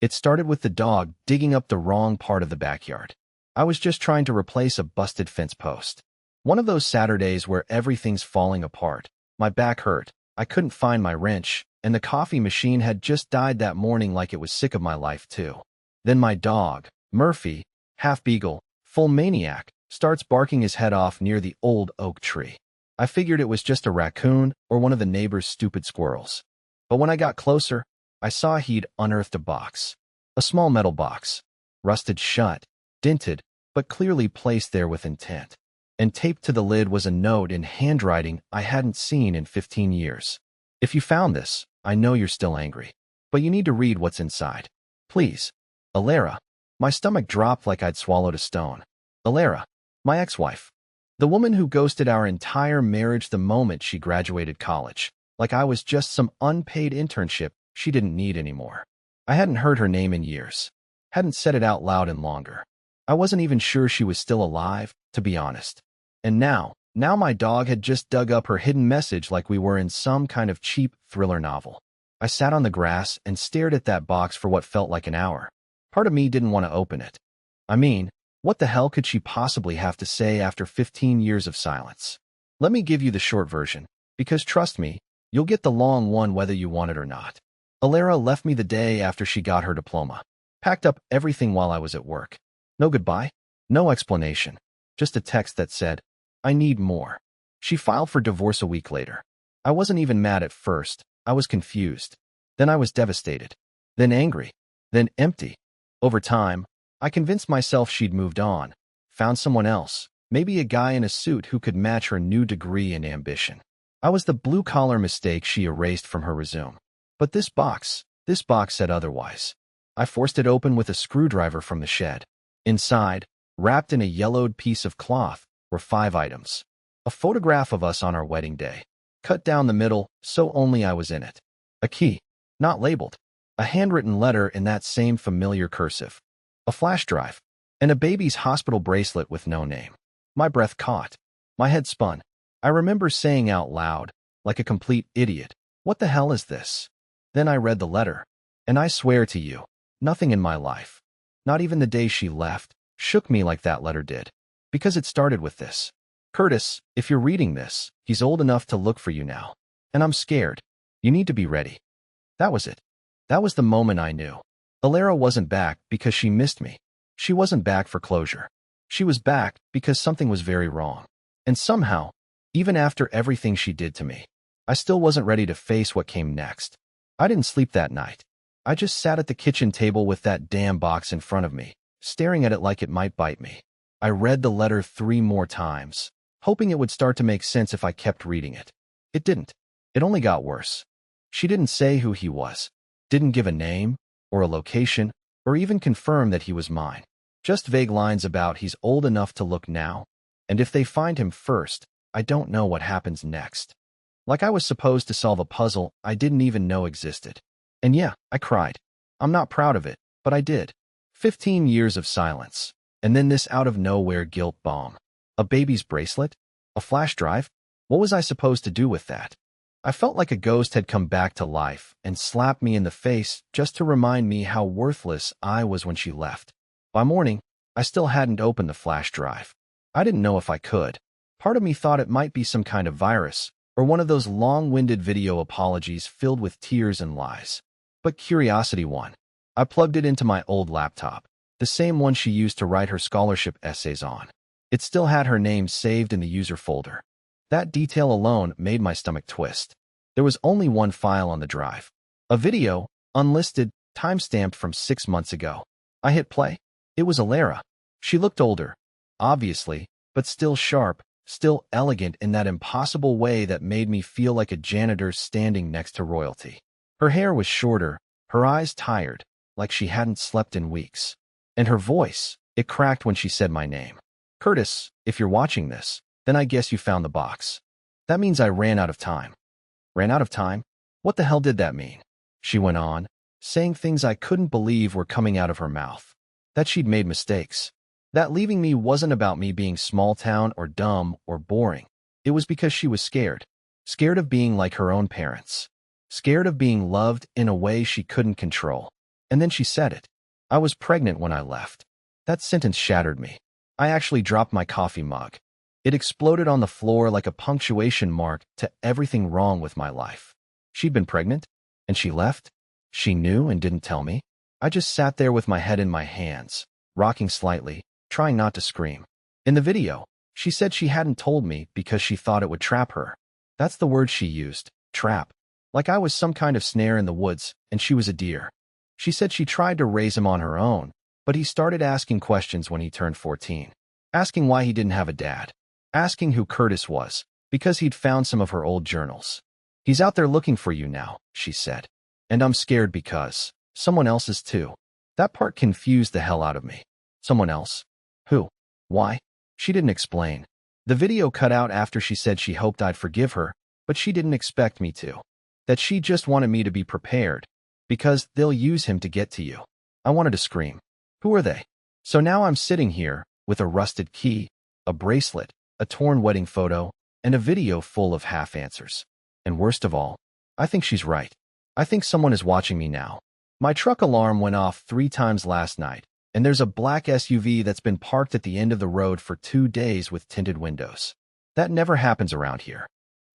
It started with the dog digging up the wrong part of the backyard. I was just trying to replace a busted fence post. One of those Saturdays where everything's falling apart. My back hurt, I couldn't find my wrench, and the coffee machine had just died that morning like it was sick of my life too. Then my dog, Murphy, half beagle, full maniac, starts barking his head off near the old oak tree. I figured it was just a raccoon or one of the neighbor's stupid squirrels. But when I got closer, I saw he'd unearthed a box. A small metal box. Rusted shut, dented, but clearly placed there with intent. And taped to the lid was a note in handwriting I hadn't seen in 15 years. If you found this, I know you're still angry. But you need to read what's inside. Please. Alara. My stomach dropped like I'd swallowed a stone. Alara. My ex-wife. The woman who ghosted our entire marriage the moment she graduated college. Like I was just some unpaid internship she didn't need anymore. I hadn't heard her name in years. Hadn't said it out loud in longer. I wasn't even sure she was still alive, to be honest. And now my dog had just dug up her hidden message like we were in some kind of cheap thriller novel. I sat on the grass and stared at that box for what felt like an hour. Part of me didn't want to open it. I mean, what the hell could she possibly have to say after 15 years of silence? Let me give you the short version, because trust me, you'll get the long one whether you want it or not. Alara left me the day after she got her diploma. Packed up everything while I was at work. No goodbye, no explanation. Just a text that said, I need more. She filed for divorce a week later. I wasn't even mad at first. I was confused. Then I was devastated. Then angry. Then empty. Over time, I convinced myself she'd moved on, found someone else, maybe a guy in a suit who could match her new degree and ambition. I was the blue-collar mistake she erased from her resume. But this box said otherwise. I forced it open with a screwdriver from the shed. Inside, wrapped in a yellowed piece of cloth, were 5 items. A photograph of us on our wedding day, cut down the middle so only I was in it. A key, not labeled. A handwritten letter in that same familiar cursive. A flash drive, and a baby's hospital bracelet with no name. My breath caught. My head spun. I remember saying out loud, like a complete idiot, what the hell is this? Then I read the letter. And I swear to you, nothing in my life, not even the day she left, shook me like that letter did. Because it started with this. Curtis, if you're reading this, he's old enough to look for you now. And I'm scared. You need to be ready. That was it. That was the moment I knew. Alara wasn't back because she missed me. She wasn't back for closure. She was back because something was very wrong. And somehow, even after everything she did to me, I still wasn't ready to face what came next. I didn't sleep that night. I just sat at the kitchen table with that damn box in front of me, staring at it like it might bite me. I read the letter 3 more times, hoping it would start to make sense if I kept reading it. It didn't. It only got worse. She didn't say who he was, didn't give a name, or a location, or even confirm that he was mine. Just vague lines about he's old enough to look now, and if they find him first, I don't know what happens next. Like I was supposed to solve a puzzle I didn't even know existed. And yeah, I cried. I'm not proud of it, but I did. 15 years of silence, and then this out-of-nowhere guilt bomb. A baby's bracelet? A flash drive? What was I supposed to do with that? I felt like a ghost had come back to life and slapped me in the face just to remind me how worthless I was when she left. By morning, I still hadn't opened the flash drive. I didn't know if I could. Part of me thought it might be some kind of virus, or one of those long-winded video apologies filled with tears and lies. But curiosity won. I plugged it into my old laptop, the same one she used to write her scholarship essays on. It still had her name saved in the user folder. That detail alone made my stomach twist. There was only one file on the drive. A video, unlisted, timestamped from 6 months ago. I hit play. It was Alara. She looked older, obviously, but still sharp, still elegant in that impossible way that made me feel like a janitor standing next to royalty. Her hair was shorter, her eyes tired, like she hadn't slept in weeks. And her voice, it cracked when she said my name. Curtis, if you're watching this, then I guess you found the box. That means I ran out of time. Ran out of time? What the hell did that mean? She went on, saying things I couldn't believe were coming out of her mouth. That she'd made mistakes. That leaving me wasn't about me being small town or dumb or boring. It was because she was scared. Scared of being like her own parents. Scared of being loved in a way she couldn't control. And then she said it. I was pregnant when I left. That sentence shattered me. I actually dropped my coffee mug. It exploded on the floor like a punctuation mark to everything wrong with my life. She'd been pregnant, and she left. She knew and didn't tell me. I just sat there with my head in my hands, rocking slightly, trying not to scream. In the video, she said she hadn't told me because she thought it would trap her. That's the word she used, trap. Like I was some kind of snare in the woods, and she was a deer. She said she tried to raise him on her own, but he started asking questions when he turned 14. Asking why he didn't have a dad. Asking who Curtis was, because he'd found some of her old journals. He's out there looking for you now, she said. And I'm scared because someone else is too. That part confused the hell out of me. Someone else? Who? Why? She didn't explain. The video cut out after she said she hoped I'd forgive her, but she didn't expect me to. That she just wanted me to be prepared, because they'll use him to get to you. I wanted to scream. Who are they? So now I'm sitting here with a rusted key, a bracelet, a torn wedding photo, and a video full of half answers. And worst of all, I think she's right. I think someone is watching me now. My truck alarm went off 3 times last night, and there's a black SUV that's been parked at the end of the road for 2 days with tinted windows. That never happens around here.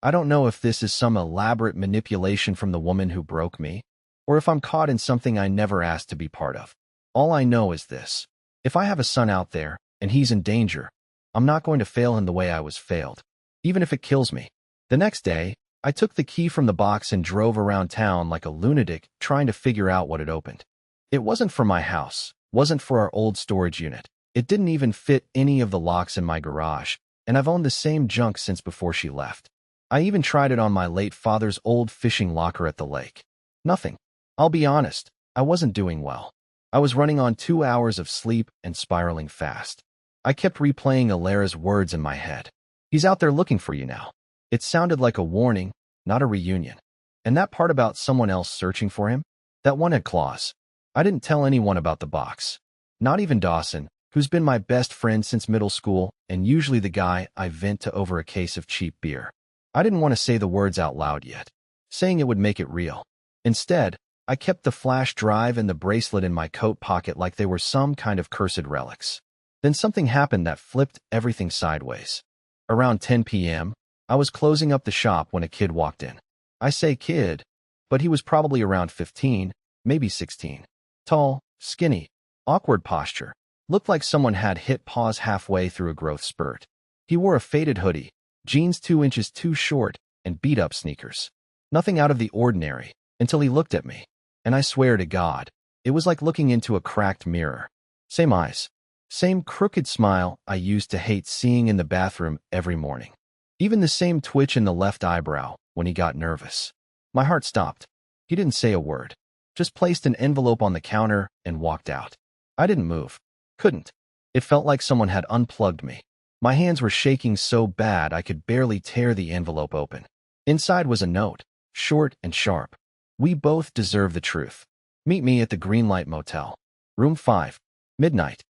I don't know if this is some elaborate manipulation from the woman who broke me, or if I'm caught in something I never asked to be part of. All I know is this. If I have a son out there, and he's in danger, I'm not going to fail him the way I was failed, even if it kills me. The next day, I took the key from the box and drove around town like a lunatic trying to figure out what had opened. It wasn't for my house, wasn't for our old storage unit. It didn't even fit any of the locks in my garage, and I've owned the same junk since before she left. I even tried it on my late father's old fishing locker at the lake. Nothing. I'll be honest, I wasn't doing well. I was running on 2 hours of sleep and spiraling fast. I kept replaying Alara's words in my head. He's out there looking for you now. It sounded like a warning, not a reunion. And that part about someone else searching for him? That one had claws. I didn't tell anyone about the box. Not even Dawson, who's been my best friend since middle school and usually the guy I vent to over a case of cheap beer. I didn't want to say the words out loud yet. Saying it would make it real. Instead, I kept the flash drive and the bracelet in my coat pocket like they were some kind of cursed relics. Then something happened that flipped everything sideways. Around 10 p.m., I was closing up the shop when a kid walked in. I say kid, but he was probably around 15, maybe 16. Tall, skinny, awkward posture. Looked like someone had hit pause halfway through a growth spurt. He wore a faded hoodie, jeans 2 inches too short, and beat-up sneakers. Nothing out of the ordinary, until he looked at me. And I swear to God, it was like looking into a cracked mirror. Same eyes. Same crooked smile I used to hate seeing in the bathroom every morning. Even the same twitch in the left eyebrow when he got nervous. My heart stopped. He didn't say a word. Just placed an envelope on the counter and walked out. I didn't move. Couldn't. It felt like someone had unplugged me. My hands were shaking so bad I could barely tear the envelope open. Inside was a note, short and sharp. We both deserve the truth. Meet me at the Greenlight Motel. Room 5. Midnight.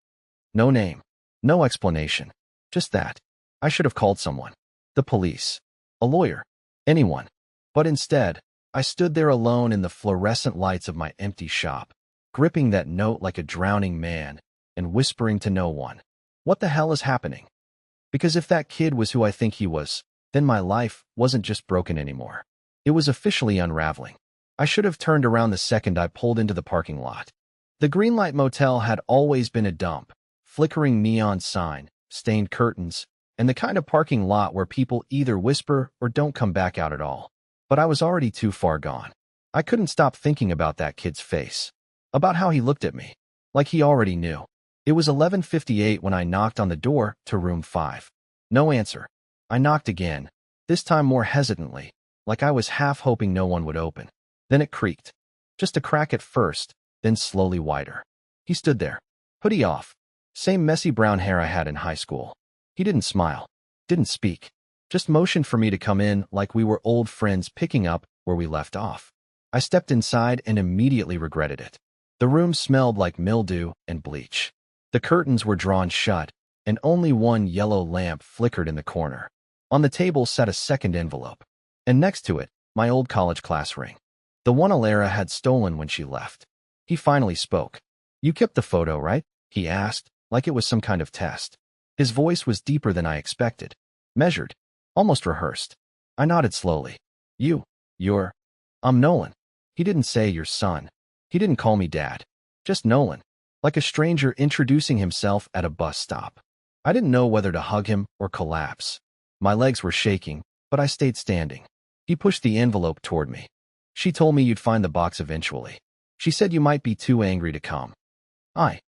No name. No explanation. Just that. I should have called someone. The police. A lawyer. Anyone. But instead, I stood there alone in the fluorescent lights of my empty shop, gripping that note like a drowning man and whispering to no one. What the hell is happening? Because if that kid was who I think he was, then my life wasn't just broken anymore. It was officially unraveling. I should have turned around the second I pulled into the parking lot. The Greenlight Motel had always been a dump. Flickering neon sign, stained curtains, and the kind of parking lot where people either whisper or don't come back out at all. But I was already too far gone. I couldn't stop thinking about that kid's face. About how he looked at me. Like he already knew. It was 11:58 when I knocked on the door to room 5. No answer. I knocked again, this time more hesitantly, like I was half hoping no one would open. Then it creaked. Just a crack at first, then slowly wider. He stood there, hoodie off. Same messy brown hair I had in high school. He didn't smile, didn't speak, just motioned for me to come in like we were old friends picking up where we left off. I stepped inside and immediately regretted it. The room smelled like mildew and bleach. The curtains were drawn shut, and only one yellow lamp flickered in the corner. On the table sat a second envelope, and next to it, my old college class ring. The one Alara had stolen when she left. He finally spoke. You kept the photo, right? He asked, like it was some kind of test. His voice was deeper than I expected. Measured. Almost rehearsed. I nodded slowly. You're... I'm Nolan. He didn't say your son. He didn't call me Dad. Just Nolan. Like a stranger introducing himself at a bus stop. I didn't know whether to hug him or collapse. My legs were shaking, but I stayed standing. He pushed the envelope toward me. She told me you'd find the box eventually. She said you might be too angry to come. I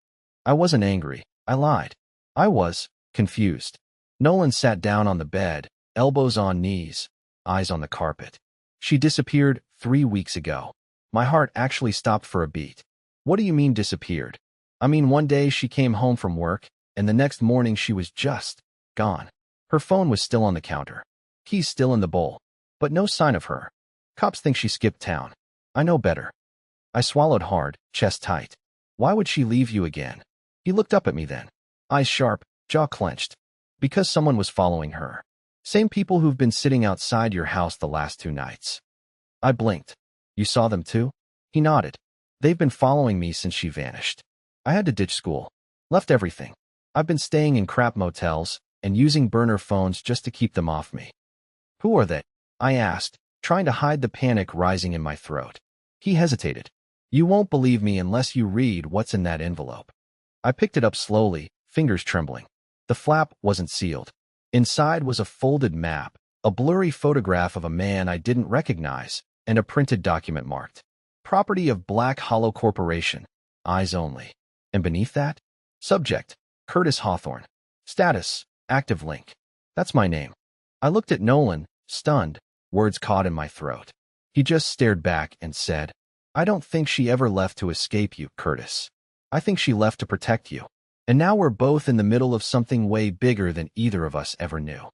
wasn't angry. I lied. I was confused. Nolan sat down on the bed, elbows on knees, eyes on the carpet. She disappeared 3 weeks ago. My heart actually stopped for a beat. What do you mean disappeared? I mean, one day she came home from work, and the next morning she was just gone. Her phone was still on the counter. Keys still in the bowl. But no sign of her. Cops think she skipped town. I know better. I swallowed hard, chest tight. Why would she leave you again? He looked up at me then. Eyes sharp, jaw clenched. Because someone was following her. Same people who've been sitting outside your house the last 2 nights. I blinked. You saw them too? He nodded. They've been following me since she vanished. I had to ditch school. Left everything. I've been staying in crap motels and using burner phones just to keep them off me. Who are they? I asked, trying to hide the panic rising in my throat. He hesitated. You won't believe me unless you read what's in that envelope. I picked it up slowly, fingers trembling. The flap wasn't sealed. Inside was a folded map, a blurry photograph of a man I didn't recognize, and a printed document marked Property of Black Hollow Corporation, eyes only. And beneath that? Subject, Curtis Hawthorne. Status, active link. That's my name. I looked at Nolan, stunned, words caught in my throat. He just stared back and said, I don't think she ever left to escape you, Curtis. I think she left to protect you. And now we're both in the middle of something way bigger than either of us ever knew.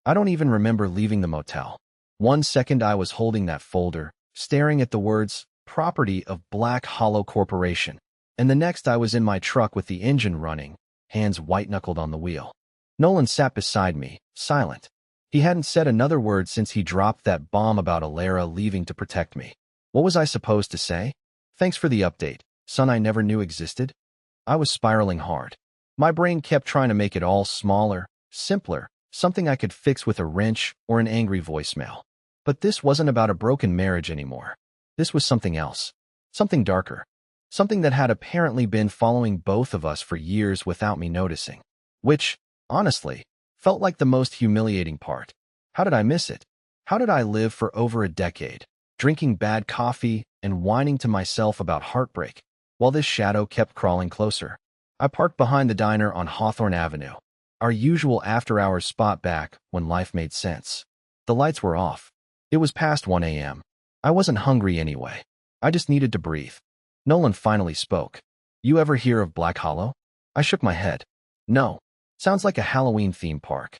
I don't even remember leaving the motel. 1 second I was holding that folder, staring at the words, Property of Black Hollow Corporation, and the next I was in my truck with the engine running, hands white-knuckled on the wheel. Nolan sat beside me, silent. He hadn't said another word since he dropped that bomb about Alara leaving to protect me. What was I supposed to say? Thanks for the update, son I never knew existed? I was spiraling hard. My brain kept trying to make it all smaller, simpler, something I could fix with a wrench or an angry voicemail. But this wasn't about a broken marriage anymore. This was something else. Something darker. Something that had apparently been following both of us for years without me noticing. Which, honestly, felt like the most humiliating part. How did I miss it? How did I live for over a decade, drinking bad coffee and whining to myself about heartbreak, while this shadow kept crawling closer? I parked behind the diner on Hawthorne Avenue, our usual after-hours spot back when life made sense. The lights were off. It was past 1 a.m. I wasn't hungry anyway. I just needed to breathe. Nolan finally spoke. You ever hear of Black Hollow? I shook my head. No. Sounds like a Halloween theme park.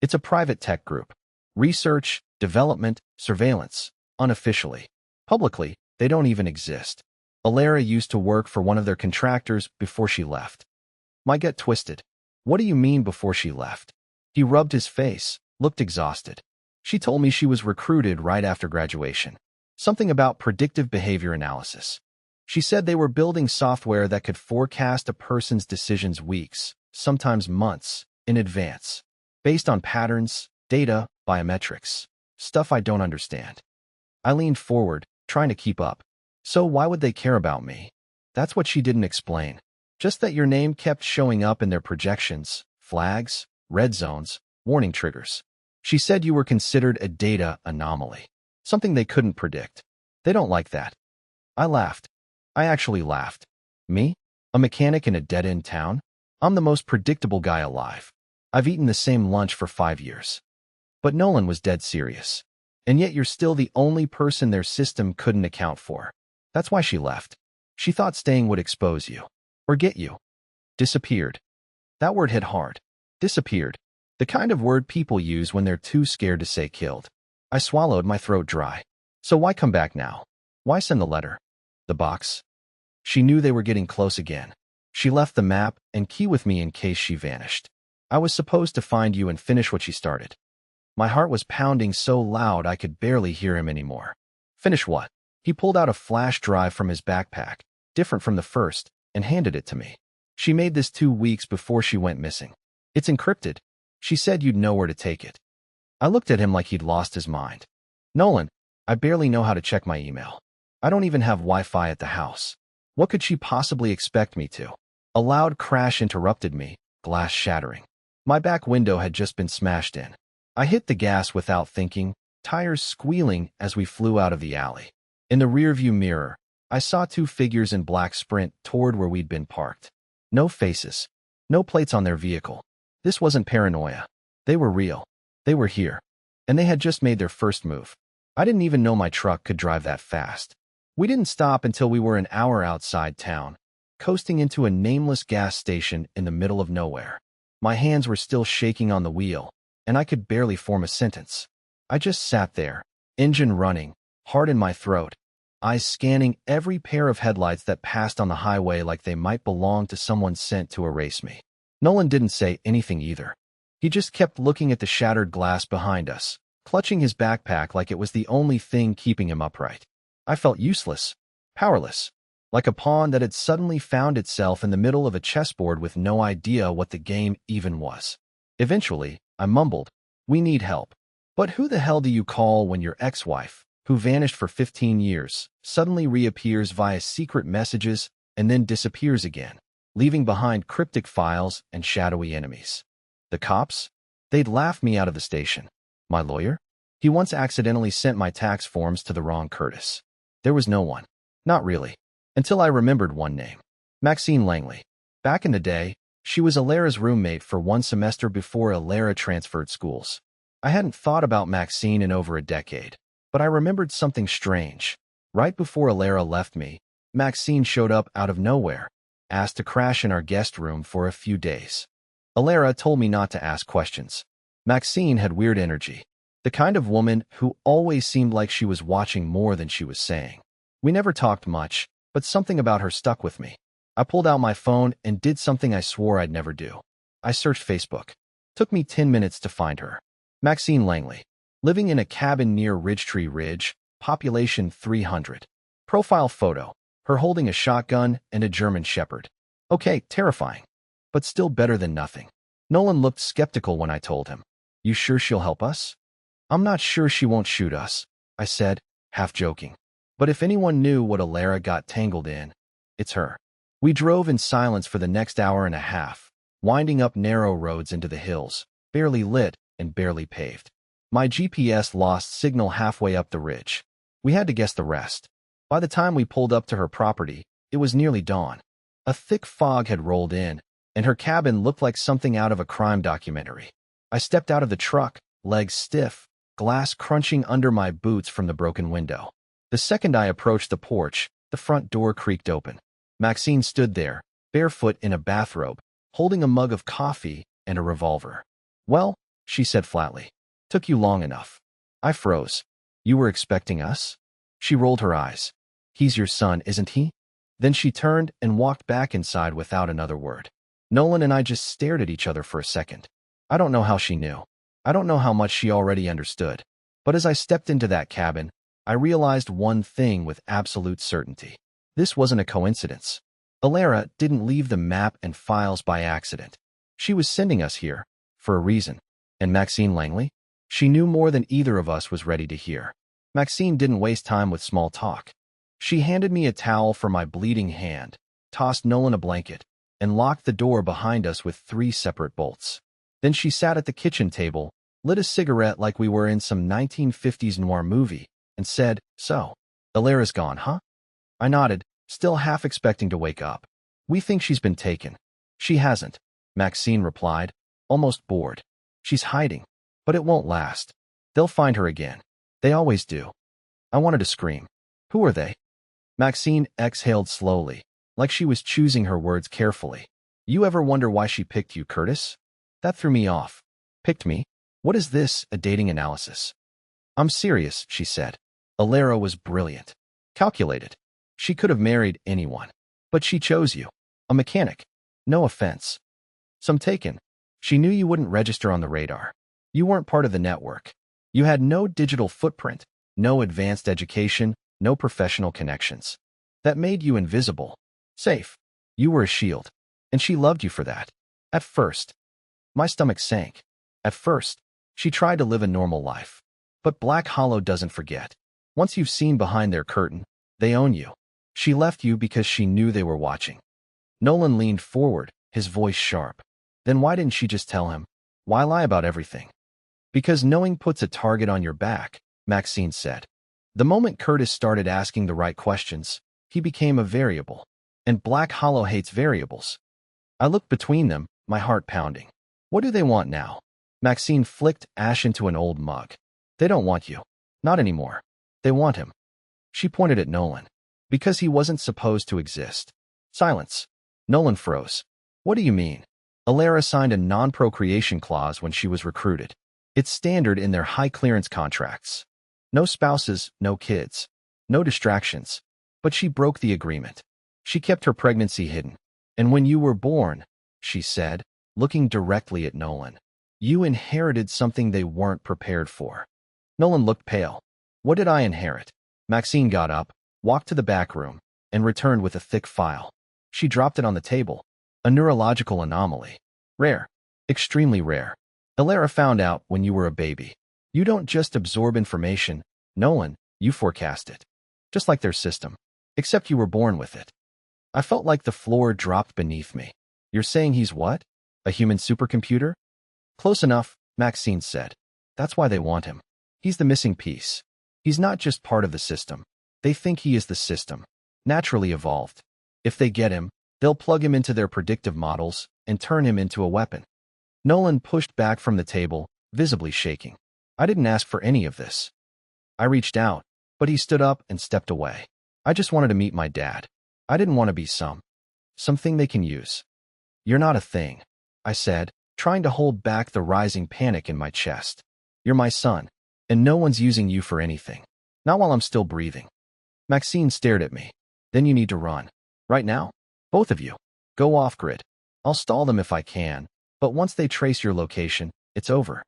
It's a private tech group. Research, development, surveillance. Unofficially. Publicly, they don't even exist. Alara used to work for one of their contractors before she left. My gut twisted. What do you mean before she left? He rubbed his face, looked exhausted. She told me she was recruited right after graduation. Something about predictive behavior analysis. She said they were building software that could forecast a person's decisions weeks, sometimes months, in advance, based on patterns, data, biometrics. Stuff I don't understand. I leaned forward, trying to keep up. So why would they care about me? That's what she didn't explain. Just that your name kept showing up in their projections, flags, red zones, warning triggers. She said you were considered a data anomaly. Something they couldn't predict. They don't like that. I laughed. I actually laughed. Me? A mechanic in a dead-end town? I'm the most predictable guy alive. I've eaten the same lunch for 5 years. But Nolan was dead serious. And yet you're still the only person their system couldn't account for. That's why she left. She thought staying would expose you. Or get you. Disappeared. That word hit hard. Disappeared. The kind of word people use when they're too scared to say killed. I swallowed, my throat dry. So why come back now? Why send the letter? The box? She knew they were getting close again. She left the map and key with me in case she vanished. I was supposed to find you and finish what she started. My heart was pounding so loud I could barely hear him anymore. Finish what? He pulled out a flash drive from his backpack. different from the first, and handed it to me. She made this 2 weeks before she went missing. It's encrypted. She said you'd know where to take it. I looked at him like he'd lost his mind. Nolan, I barely know how to check my email. I don't even have Wi-Fi at the house. What could she possibly expect me to? A loud crash interrupted me, glass shattering. My back window had just been smashed in. I hit the gas without thinking, tires squealing as we flew out of the alley. In the rearview mirror, I saw 2 figures in black sprint toward where we'd been parked. No faces. No plates on their vehicle. This wasn't paranoia. They were real. They were here. And they had just made their first move. I didn't even know my truck could drive that fast. We didn't stop until we were an hour outside town, coasting into a nameless gas station in the middle of nowhere. My hands were still shaking on the wheel, and I could barely form a sentence. I just sat there, engine running, heart in my throat, eyes scanning every pair of headlights that passed on the highway like they might belong to someone sent to erase me. Nolan didn't say anything either. He just kept looking at the shattered glass behind us, clutching his backpack like it was the only thing keeping him upright. I felt useless, powerless, like a pawn that had suddenly found itself in the middle of a chessboard with no idea what the game even was. Eventually, I mumbled, "We need help." But who the hell do you call when your ex-wife, who vanished for 15 years, suddenly reappears via secret messages and then disappears again, leaving behind cryptic files and shadowy enemies? The cops? They'd laugh me out of the station. My lawyer? He once accidentally sent my tax forms to the wrong Curtis. There was no one. Not really. Until I remembered one name. Maxine Langley. Back in the day, she was Alara's roommate for one semester before Alara transferred schools. I hadn't thought about Maxine in over a decade, but I remembered something strange. Right before Alara left me, Maxine showed up out of nowhere, asked to crash in our guest room for a few days. Alara told me not to ask questions. Maxine had weird energy, the kind of woman who always seemed like she was watching more than she was saying. We never talked much, but something about her stuck with me. I pulled out my phone and did something I swore I'd never do. I searched Facebook. Took me 10 minutes to find her. Maxine Langley, living in a cabin near Ridgetree Ridge, population 300. Profile photo, her holding a shotgun and a German Shepherd. Okay, terrifying, but still better than nothing. Nolan looked skeptical when I told him. You sure she'll help us? I'm not sure she won't shoot us, I said, half joking. But if anyone knew what Alara got tangled in, it's her. We drove in silence for the next hour and a half, winding up narrow roads into the hills, barely lit and barely paved. My GPS lost signal halfway up the ridge. We had to guess the rest. By the time we pulled up to her property, it was nearly dawn. A thick fog had rolled in, and her cabin looked like something out of a crime documentary. I stepped out of the truck, legs stiff, glass crunching under my boots from the broken window. The second I approached the porch, the front door creaked open. Maxine stood there, barefoot in a bathrobe, holding a mug of coffee and a revolver. Well, she said flatly, took you long enough. I froze. You were expecting us? She rolled her eyes. He's your son, isn't he? Then she turned and walked back inside without another word. Nolan and I just stared at each other for a second. I don't know how she knew. I don't know how much she already understood. But as I stepped into that cabin, I realized one thing with absolute certainty. This wasn't a coincidence. Alara didn't leave the map and files by accident. She was sending us here, for a reason. And Maxine Langley? She knew more than either of us was ready to hear. Maxine didn't waste time with small talk. She handed me a towel for my bleeding hand, tossed Nolan a blanket, and locked the door behind us with 3 separate bolts. Then she sat at the kitchen table, lit a cigarette like we were in some 1950s noir movie, and said, So, Alara's gone, huh? I nodded, still half expecting to wake up. We think she's been taken. She hasn't, Maxine replied, almost bored. She's hiding, but it won't last. They'll find her again. They always do. I wanted to scream. Who are they? Maxine exhaled slowly, like she was choosing her words carefully. You ever wonder why she picked you, Curtis? That threw me off. Picked me? What is this, a dating analysis? I'm serious, she said. Alara was brilliant. Calculated. She could have married anyone. But she chose you. A mechanic. No offense. Some taken. She knew you wouldn't register on the radar. You weren't part of the network. You had no digital footprint, no advanced education, no professional connections. That made you invisible, Safe. You were a shield. And she loved you for that. At first. My stomach sank. At first. She tried to live a normal life. But Black Hollow doesn't forget. Once you've seen behind their curtain, they own you. She left you because she knew they were watching. Nolan leaned forward, his voice sharp. Then why didn't she just tell him? Why lie about everything? Because knowing puts a target on your back, Maxine said. The moment Curtis started asking the right questions, he became a variable. And Black Hollow hates variables. I looked between them, my heart pounding. What do they want now? Maxine flicked ash into an old mug. They don't want you. Not anymore. They want him. She pointed at Nolan. Because he wasn't supposed to exist. Silence. Nolan froze. What do you mean? Alara signed a non-procreation clause when she was recruited. It's standard in their high-clearance contracts. No spouses, no kids. No distractions. But she broke the agreement. She kept her pregnancy hidden. And when you were born, she said, looking directly at Nolan, you inherited something they weren't prepared for. Nolan looked pale. What did I inherit? Maxine got up, walked to the back room, and returned with a thick file. She dropped it on the table. A neurological anomaly. Rare. Extremely rare. Alara found out when you were a baby. You don't just absorb information, Nolan, you forecast it. Just like their system. Except you were born with it. I felt like the floor dropped beneath me. You're saying he's what? A human supercomputer? Close enough, Maxine said. That's why they want him. He's the missing piece. He's not just part of the system. They think he is the system. Naturally evolved. If they get him, they'll plug him into their predictive models and turn him into a weapon. Nolan pushed back from the table, visibly shaking. I didn't ask for any of this. I reached out, but he stood up and stepped away. I just wanted to meet my dad. I didn't want to be something they can use. You're not a thing, I said, trying to hold back the rising panic in my chest. You're my son, and no one's using you for anything. Not while I'm still breathing. Maxine stared at me. Then you need to run. Right now? Both of you. Go off-grid. I'll stall them if I can, but once they trace your location, it's over.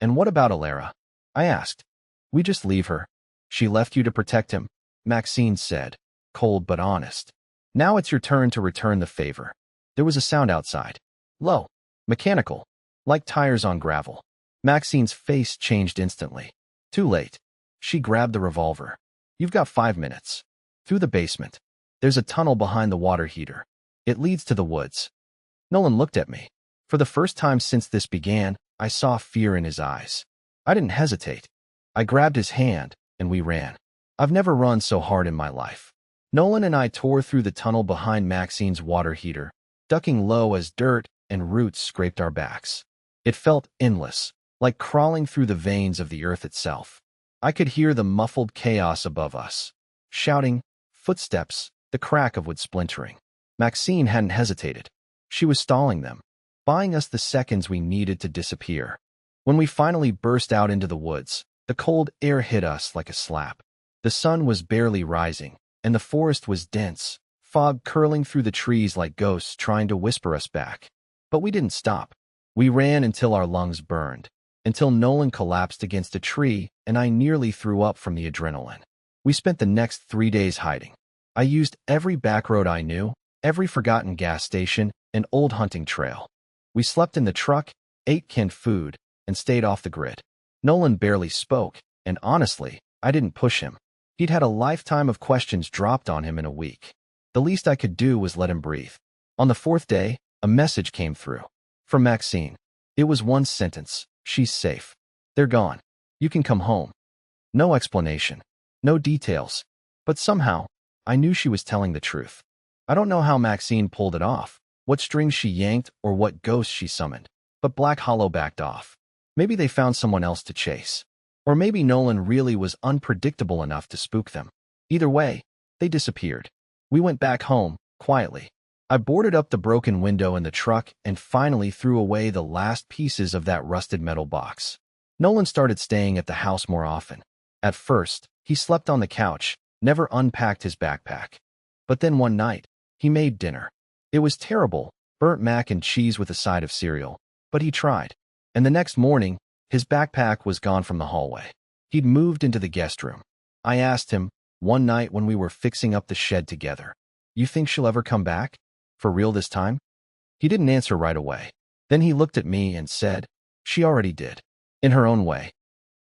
And what about Alara? I asked. We just leave her. She left you to protect him, Maxine said, cold but honest. Now it's your turn to return the favor. There was a sound outside. Low. Mechanical. Like tires on gravel. Maxine's face changed instantly. Too late. She grabbed the revolver. You've got 5 minutes. Through the basement. There's a tunnel behind the water heater. It leads to the woods. Nolan looked at me. For the first time since this began, I saw fear in his eyes. I didn't hesitate. I grabbed his hand, and we ran. I've never run so hard in my life. Nolan and I tore through the tunnel behind Maxine's water heater, ducking low as dirt and roots scraped our backs. It felt endless, like crawling through the veins of the earth itself. I could hear the muffled chaos above us. Shouting, footsteps, the crack of wood splintering. Maxine hadn't hesitated. She was stalling them, buying us the seconds we needed to disappear. When we finally burst out into the woods, the cold air hit us like a slap. The sun was barely rising, and the forest was dense, fog curling through the trees like ghosts trying to whisper us back. But we didn't stop. We ran until our lungs burned, until Nolan collapsed against a tree and I nearly threw up from the adrenaline. We spent the next 3 days hiding. I used every back road I knew, every forgotten gas station, and old hunting trail. We slept in the truck, ate canned food, and stayed off the grid. Nolan barely spoke, and honestly, I didn't push him. He'd had a lifetime of questions dropped on him in a week. The least I could do was let him breathe. On the 4th day, a message came through. From Maxine. It was one sentence. She's safe. They're gone. You can come home. No explanation. No details. But somehow, I knew she was telling the truth. I don't know how Maxine pulled it off, what strings she yanked or what ghosts she summoned, but Black Hollow backed off. Maybe they found someone else to chase. Or maybe Nolan really was unpredictable enough to spook them. Either way, they disappeared. We went back home, quietly. I boarded up the broken window in the truck and finally threw away the last pieces of that rusted metal box. Nolan started staying at the house more often. At first, he slept on the couch, never unpacked his backpack. But then one night, he made dinner. It was terrible, burnt mac and cheese with a side of cereal, but he tried. And the next morning, his backpack was gone from the hallway. He'd moved into the guest room. I asked him, one night when we were fixing up the shed together, You think she'll ever come back? For real this time? He didn't answer right away. Then he looked at me and said, she already did. In her own way.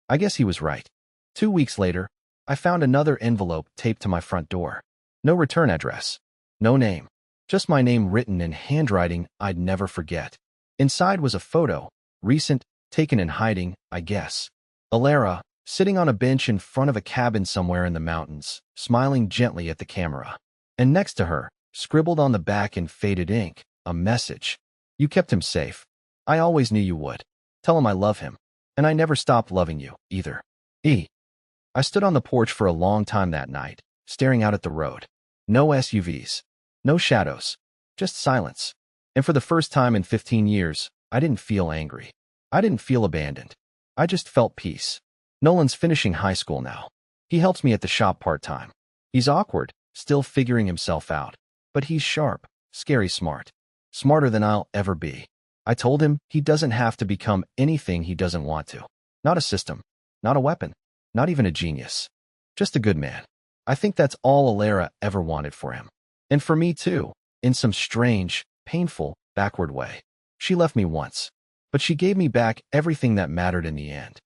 I guess he was right. 2 weeks later, I found another envelope taped to my front door. No return address. No name. Just my name written in handwriting I'd never forget. Inside was a photo, recent, taken in hiding, I guess. Alara, sitting on a bench in front of a cabin somewhere in the mountains, smiling gently at the camera. And next to her, scribbled on the back in faded ink, a message. You kept him safe. I always knew you would. Tell him I love him. And I never stopped loving you, either. E. I stood on the porch for a long time that night, staring out at the road. No SUVs. No shadows. Just silence. And for the first time in 15 years, I didn't feel angry. I didn't feel abandoned. I just felt peace. Nolan's finishing high school now. He helps me at the shop part-time. He's awkward, still figuring himself out. But he's sharp, scary smart. Smarter than I'll ever be. I told him he doesn't have to become anything he doesn't want to. Not a system. Not a weapon. Not even a genius. Just a good man. I think that's all Alara ever wanted for him. And for me too, in some strange, painful, backward way. She left me once. But she gave me back everything that mattered in the end.